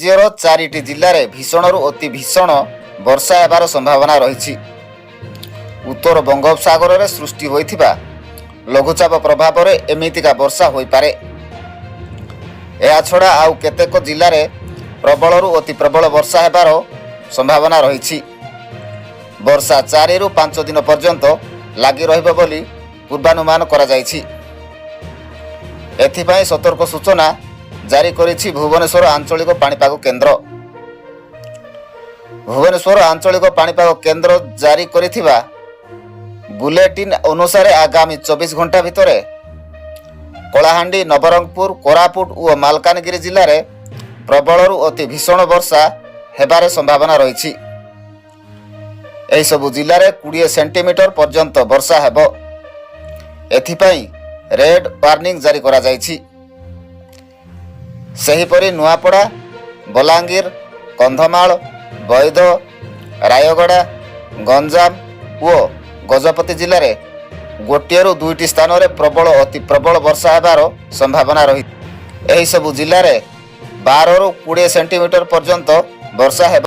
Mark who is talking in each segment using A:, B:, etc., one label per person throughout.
A: राज्यर 4टी जिले में भीषणरू अति भीषण वर्षा हेबार संभावना रही। उत्तर बंगोपसागर में सृष्टि होइथिबा लघुचाप प्रभाव में एमितिका वर्षा हो पारे। या छड़ा आउ केतेक जिले में प्रबलरू अति प्रबल वर्षा हेबार संभावना रही। वर्षा 4 ରୁ 5 दिन पर्यंत लगी रहिबो बोली पूर्वानुमान करा जायछि। एथिपाई सतर्क सूचना जारी करिछि भुवनेश्वर आंचलिक पाणीपाग केन्द्र। भुवनेश्वर आंचलिक पाणीपाग केन्द्र जारी करिथिबा बुलेटिन अनुसार आगामी 24 घंटा भितर कलाहांडी, नवरंगपुर, कोरापुट और मालकानगिरी जिले में प्रबलरू अति भीषण वर्षा हेबार संभावना रही। एही सबु जिले में 20 सेंटीमीटर पर्यंत वर्षा हेब। एथिपाई रेड वार्निंग जारी करा जायछि। सेहीपरि नुआपड़ा, बलांगीर, कंधमाल, बैद, रायगड़ा, गंजाम और गजपति जिले में 1 ରୁ 2ଟି स्थान में प्रबल अति प्रबल वर्षा हेबार संभावना रही। एही सबु जिले में 12 ରୁ 20 सेंटीमीटर पर्यंत वर्षा हेब।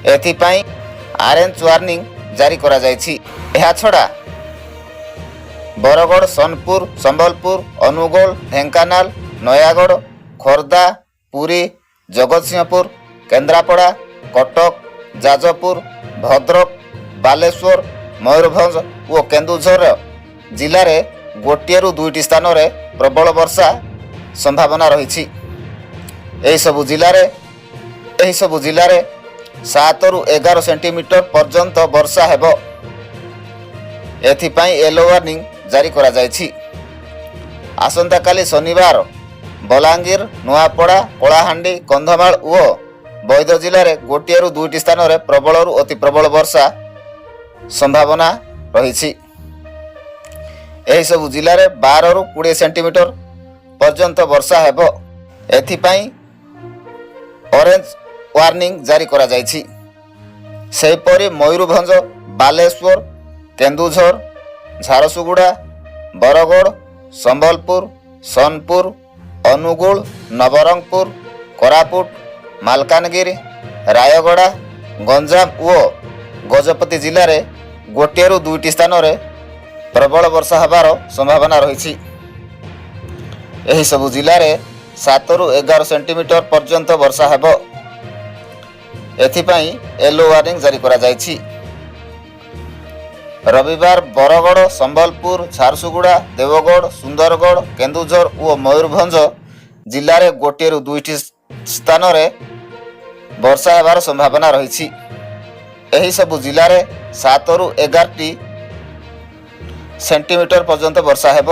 A: एथिपाई ऑरेंज वार्निंग जारी करा जायछि। एहा छड़ा बरगड़, सोनपुर, संबलपुर, अनुगोल, ढेंकानाल, नयागढ़, खोर्धा, पुरी, जगतसिंहपुर, केन्द्रापड़ा, कटक, जाजपुर, भद्रक, बालेश्वर, मयूरभंज और केन्दुझर जिले में 1 ରୁ 2ଟି स्थान में प्रबल वर्षा संभावना रही। एही सबु जिले में 7 ରୁ 11 सेंटीमीटर पर्यंत वर्षा हेब। एथिपाई येलो वार्निंग जारी करा जायछि। आसंता काली शनिवार बलांगीर, नुआपड़ा, कलाहांडी, कंधमाल और बैद जिले में 1 ରୁ 2ଟି स्थान में प्रबलरू अति प्रबल वर्षा संभावना रही। एही सबु जिले में 12 ରୁ 20 सेंटीमीटर पर्यंत वर्षा हेब। एथिपाई ऑरेंज वार्निंग जारी करा जायछि। सेहीपरि मयूरभंज, बालेश्वर, केन्दुझर, झारसुगुड़ा, बरगड़, संबलपुर, सोनपुर, अनुगुल, नवरंगपुर, कोरापुट, मालकानगिरी, रायगड़ा, गंजाम और गजपति जिले में 1 ରୁ 2ଟି स्थान में प्रबल वर्षा हेबार संभावना रही। एही सबु जिले में 7 ରୁ 11 सेंटीमीटर पर्यंत वर्षा हेब। एथिपाई येलो वार्निंग जारी करा जायछि। रविवार बरगड़, संबलपुर, झारसुगुड़ा, देवगढ़, सुंदरगढ़, केन्दुझर और मयूरभंज जिले में 1 ରୁ 2ଟି स्थान में वर्षा हेबार संभावना रही। एही सबु जिले में 7 ରୁ 11ଟି सेंटीमीटर पर्यंत वर्षा हेब।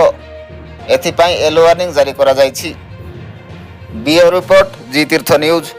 A: एथिपाई येलो वार्निंग जारी करा जायछि। ब्यूरो रिपोर्ट, जी तीर्थ न्यूज।